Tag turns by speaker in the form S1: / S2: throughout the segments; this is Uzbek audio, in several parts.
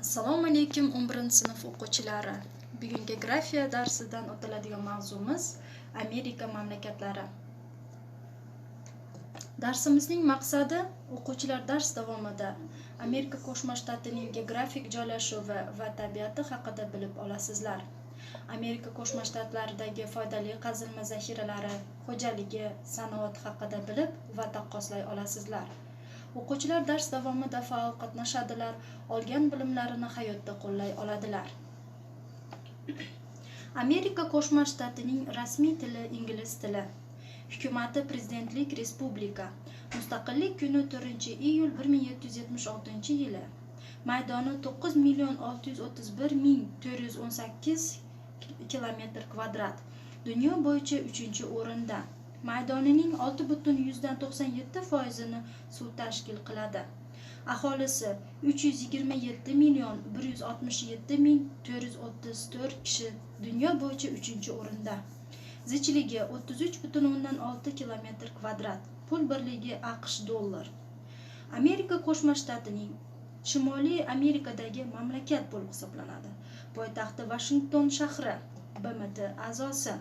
S1: Assalomu alaykum 11-sinf o'quvchilari. Bugungi geografiya darsidan o'tiladigan mavzumiz Amerika mamlakatlari. Darsimizning maqsadi o'quvchilar dars davomida Amerika Qo'shma Shtatining geografik joylashuvi va tabiati haqida bilib olasizlar. Amerika Qo'shma Shtatlaridagi foydali qazilma zaxiralari, xo'jaligi, sanoat haqida bilib va taqqoslay olasizlar. O'quvchilar dars davomida faol qatnashadilar, olgan bilimlarini hayotda qo'llay oladilar. Amerika Qo'shma Shtatining rasmiy tili ingliz tili. Hukumati prezidentlik respublika. Mustaqillik kuni 4-iyul 1776-yili. Maydoni 9,631,418 km². Dunyo bo'yicha 3-o'rinda. Maydonining 6,97%ni suv tashkil qiladi. Aholisi 320,167,434 kishi, dunyo bo'yicha 3-o'rinda. Zichligi 33,6 km². Pul birligi AQSh dollar. Amerika Qo'shma Shtatining Shimoliy Amerikadagi mamlakat bo'lib hisoblanadi. Poytaxti Washington shahri, BMT a'zosi.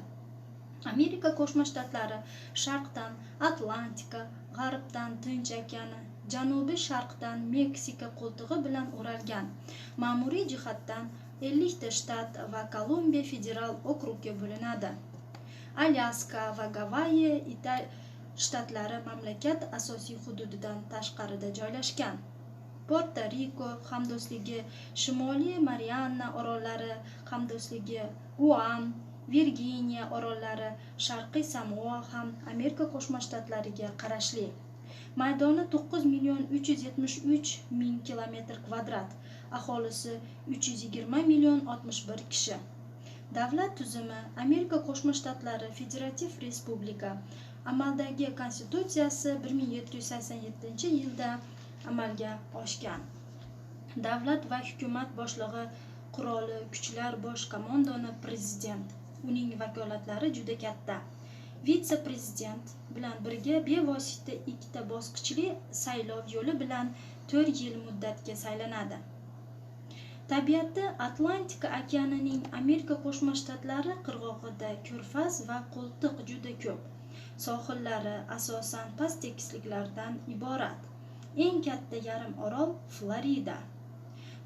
S1: Amerika Qo'shma Shtatlari sharqdan Atlantika, g'arbdan Tinch okeani, janubiy sharqdan Meksika qo'ltig'i bilan o'ralgan. Ma'muriy jihatdan 50 ta shtat va Kolumbiya federal okrugga bo'linadi. Alyaska va Gavayi shtatlari mamlakat asosiy hududidan tashqarida joylashgan. Porto-Riko hamdo'stligi, Shimoliy Mariana orollari hamdo'stligi, Guam, Virginiya orollari, Sharqiy Samoa ham Amerika Qo'shma Shtatlariga qarashli. Maydoni 9,373,000 km². Aholisi 320,061,000 kishi. Davlat tuzumi Amerika Qo'shma Shtatlari Federativ Respublika. Amaldagi konstitutsiyasi 1787-yilda amalga oshgan. Davlat va hukumat boshlig'i, qurolli kuchlar bosh qo'mondoni prezident. Uning vakolatlari juda katta. Vitse-prezident bilan birga bevosita 2 ta bosqichli saylov yo'li bilan 4 yil muddatga saylanadi. Tabiati Atlantika okeanining Amerika Qo'shma Shtatlari qirg'og'ida ko'rfaz va qo'ltiq juda ko'p. Sohillari asosan past tekisliklardan iborat. Eng katta yarim orol Florida.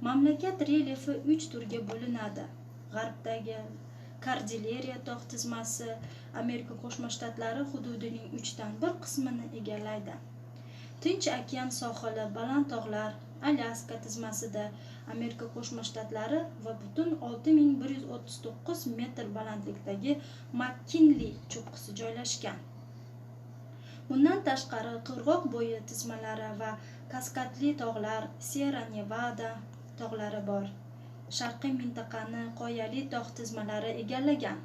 S1: Mamlakat relyefi 3 turga bo'linadi. G'arbdagi Kordillera tog' tizmasi Amerika Qo'shma Shtatlari hududining 1/3 qismini egallaydi. Tinch okean sohili baland tog'lar Alyaska tizmasida Amerika Qo'shma Shtatlari va butun 6139 metr balandlikdagi McKinley cho'qqisi joylashgan. Bundan tashqari qirg'oq bo'yi tizmalari va kaskadli tog'lar Sierra Nevada tog'lari bor. Sharqiy mintaqani qoyali tog' tizmalari egallagan.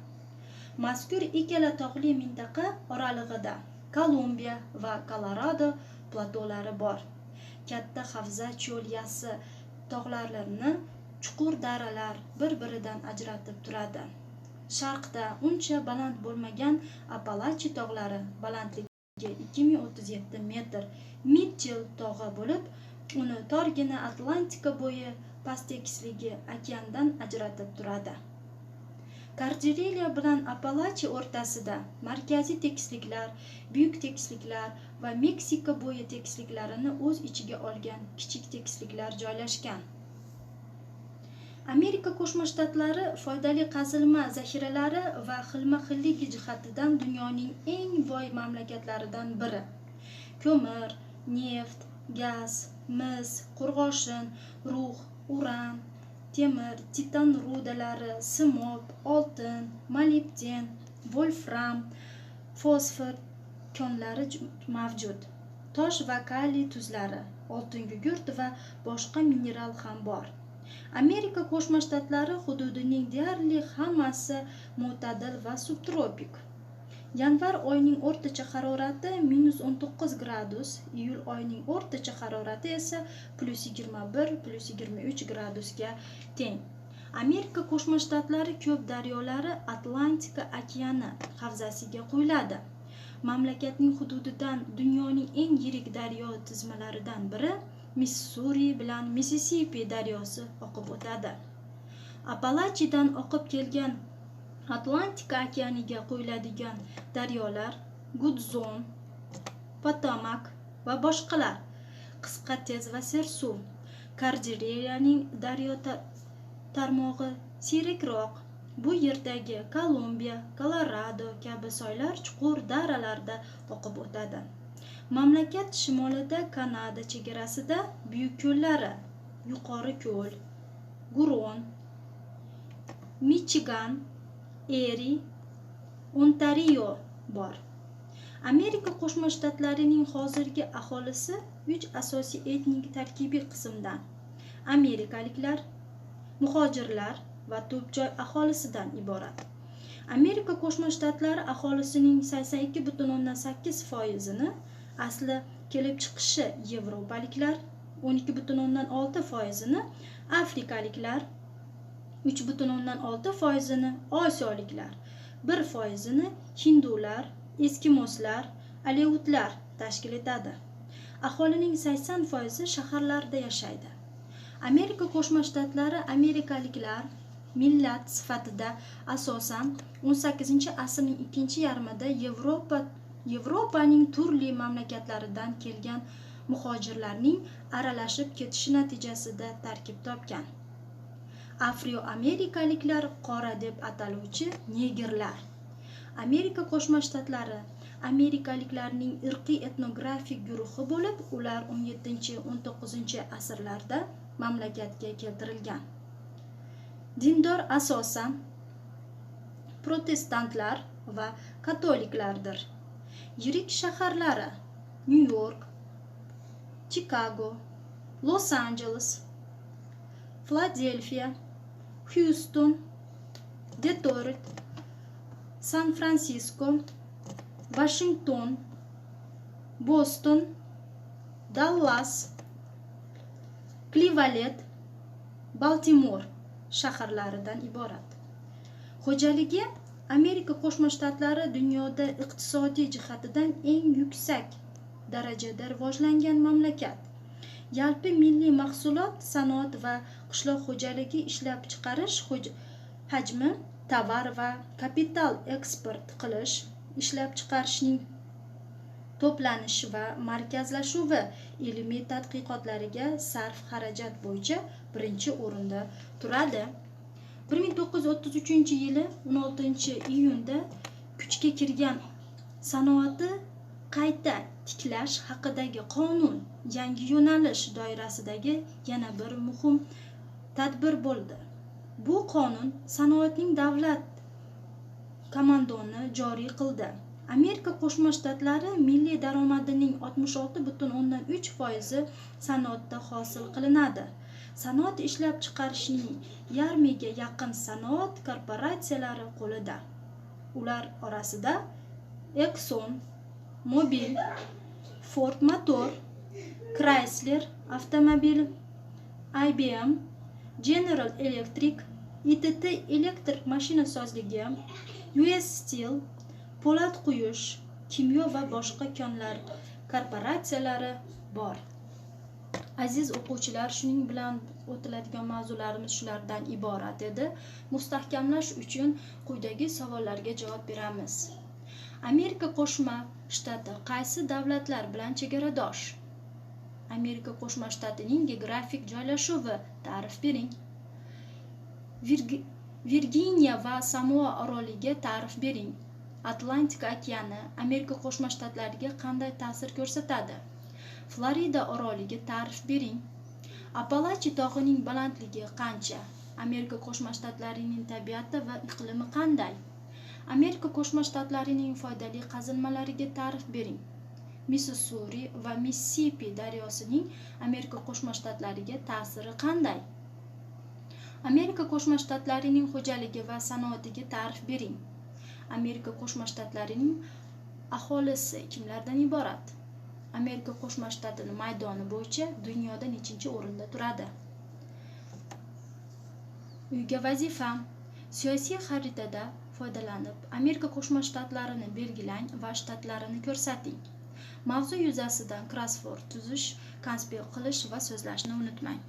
S1: Mazkur ikkala tog'li mintaqa oralig'ida Kolumbiya va Kolorado platolari bor. Katta havza cho'l yassi tog'larni chuqur daralar bir-biridan ajratib turadi. Sharqda uncha baland bo'lmagan Apalachi tog'lari balandligi 2037 metr Mitchell tog'i bo'lib, uni torgina Atlantika bo'yi past tekisligi okeandan ajratib turadi. Kordillera bilan Apalachi o'rtasida markaziy tekisliklar, buyuk tekisliklar va Meksika bo'yi tekisliklarini o'z ichiga olgan kichik tekisliklar joylashgan. Amerika Qo'shma Shtatlari foydali qazilma zaxiralari va xilma-xilligi jihatidan dunyoning eng boy mamlakatlaridan biri. Ko'mir, neft, gaz, mis, qo'rg'oshin, rux, uran, temir, titan rudalari, simob, oltin, molibden, volfram, fosfor konlari mavjud. Tosh va kaliy tuzlari, oltin gugurt va boshqa mineral ham bor. Amerika Qo'shma Shtatlari hududining deyarli hammasi mo'tadil va subtropik. Yanvar oyining o'rtacha harorati -19 gradus, iyul oyining o'rtacha harorati esa +21, +23 gradusga teng. Amerika Qo'shma Shtatlari ko'p daryolari Atlantika okeani havzasiga quyiladi. Mamlakatning hududidan dunyoning eng yirik daryo tizmalaridan biri Missuri bilan Missisipi daryosi oqib o'tadi. Appalachidan oqib kelgan Atlantika okeaniga quyiladigan daryolar Gudson, Potomak va boshqalar. Qisqa, tez va sersuv. Kordilleraning daryo tarmog'i siyrakroq. Bu yerdagi Kolumbiya, Kolorado kabi soylar chuqur daralarda oqib o'tadi. Mamlakat shimolida Kanada chegarasida buyuk ko'llari Yuqori ko'l, Guron, Michigan, Eri, Ontario bor. Amerika Qo'shma Shtatlarining hozirgi aholisi 3 asosiy etnik tarkibiy qismdan: amerikaliklar, muhojirlar va to'pjoy aholisidan iborat. Amerika Qo'shma Shtatlari aholisining 82,8%ni asli kelib chiqishi yevropaliklar, 12,6%ni afrikaliklar, 3,6%ni osiyoliklar, 1%ni hindular, eskimoslar, aleutlar tashkil etadi. Aholining 80% shaharlarda yashaydi. Amerika Qo'shma Shtatlari amerikaliklar millat sifatida asosan 18-asrning ikkinchi yarmida Yevropaning turli mamlakatlaridan kelgan muhojirlarning aralashib ketishi natijasida tarkib topgan. Afroamerikaliklar qora deb ataluvchi negerlar. Amerika Qo'shma Shtatlari amerikaliklarning irqiy etnografik guruhi bo'lib, ular 17-19 asrlarda mamlakatga keltirilgan. Dindor asosan protestantlar va katoliklardir. Yirik shaharlari New York, Chicago, Los Angeles, Philadelphia, Houston, Detroit, San Francisco, Washington, Boston, Dallas, Cleveland, Baltimore shaharlaridan iborat. Xo'jaligi Amerika Qo'shma Shtatlari dunyoda iqtisodiy jihatidan eng yuksak darajada rivojlangan mamlakat. Yalpi milliy mahsulot, sanoat va qishloq xo'jaligi ishlab chiqarish hajmi, tovar va kapital eksport qilish, ishlab chiqarishning to'planish va markazlashuvi ilmiy tadqiqotlariga sarf xarajat bo'yicha birinchi o'rinda turadi. 1933-yili 16-iyunda kuchga kirgan sanoatni qayta tiklash haqidagi qonun yangi yo'nalish doirasidagi yana bir muhim tadbir bo'ldi. Bu qonun sanoatning davlat komandoni joriy qildi. Amerika Qo'shma Shtatlari milliy daromadining 66,3% sanoatda hosil qilinadi. Sanoat ishlab chiqarishning yarmiga yaqin sanoat korporatsiyalari qo'lida. Ular orasida Exxon Mobil, Ford Motor, Chrysler avtomobil, IBM, General Electric, ITT elektr mashinasozligi, US Steel, po'lat quyish, kimyo va boshqa konlar korporatsiyalari bor. Aziz o'quvchilar, shuning bilan o'tiladigan mavzularimiz shulardan iborat edi. Mustahkamlash uchun quyidagi savollarga javob beramiz. Amerika Qo'shma Shtati qaysi davlatlar bilan chegaradosh? Amerika Qo'shma Shtatining geografik joylashuvi ta'rif bering. Virginiya va Samoa oroliga ta'rif bering. Atlantika okeani Amerika Qo'shma Shtatlariga qanday ta'sir ko'rsatadi? Florida oroliga ta'rif bering. Appalachi tog'ining balandligi qancha? Amerika Qo'shma Shtatlarining tabiati va iqlimi qanday? Amerika Qo'shma Shtatlarining foydali qazilmalariga ta'rif bering. Missuri va Missisipi daryosining Amerika Qo'shma Shtatlariga ta'siri qanday? Amerika Qo'shma Shtatlarining xo'jaligi va sanoatiga ta'rif bering. Amerika Qo'shma Shtatlarining aholisi kimlardan iborat? Amerika Qo'shma Shtatining maydoni bo'yicha dunyoda nechinchi o'rinda turadi? Uyga vazifa. Siyosiy xaritada foydalanib Amerika Qo'shma Shtatlarini belgilang va shtatlarini ko'rsating. Mavzu yuzasidan krossvord tuzish, konspirt qilish va so'zlashni unutmang.